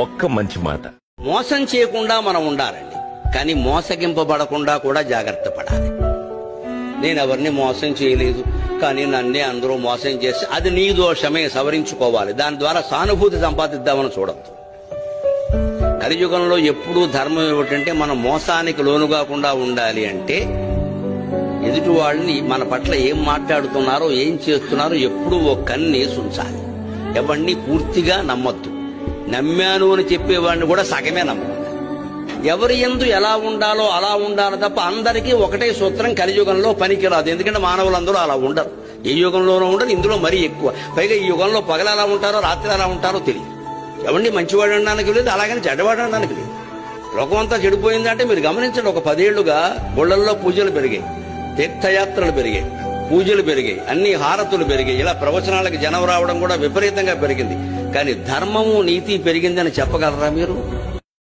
ఒక్క మంచి మాట. మోసం చేయకుండా మనం ఉండాలండి, కానీ మోసగింపబడకుండా కూడా జాగ్రత్త పడాలి. నేను ఎవరిని మోసం చేయలేదు, కానీ నన్నే అందరూ మోసం చేసి అది నీ దోషమే, సవరించుకోవాలి. దాని ద్వారా సానుభూతి సంపాదిద్దామని చూడద్దు. కలియుగంలో ఎప్పుడూ ధర్మం ఏమిటంటే మనం మోసానికి లోను కాకుండా ఉండాలి అంటే ఎదుటి వాళ్ళని మన పట్ల ఏం మాట్లాడుతున్నారో ఏం చేస్తున్నారో ఎప్పుడూ ఒక కన్నేసి ఉంచాలి. ఎవరిని పూర్తిగా నమ్మొద్దు. నమ్మాను అని చెప్పేవాడిని కూడా సగమే నమ్మొద్దు. ఎవరి యందు ఎలా ఉండాలో అలా ఉండాలి తప్ప అందరికీ ఒకటే సూత్రం కలియుగంలో పనికిరాదు. ఎందుకంటే మానవులందరూ అలా ఉండరు, ఏ యుగంలోనూ ఉండరు, ఇందులో మరీ ఎక్కువ. పైగా ఈ యుగంలో పగలు ఎలా ఉంటారో రాత్రి ఎలా ఉంటారో తెలియదు. ఎవరిని మంచివాడు అనడానికి లేదు, అలాగని చెడ్డవాడు అనడానికి లేదు. లోకమంతా చెడిపోయిందంటే మీరు గమనించండి. ఒక 10 ఏళ్లుగా గుళ్ళల్లో పూజలు పెరిగాయి, తీర్థయాత్రలు పెరిగాయి, పూజలు పెరిగాయి, అన్ని హారతులు పెరిగాయి. ఇలా ప్రవచనాలకు జనం రావడం కూడా విపరీతంగా పెరిగింది. కానీ ధర్మము నీతి పెరిగిందని చెప్పగలరా మీరు?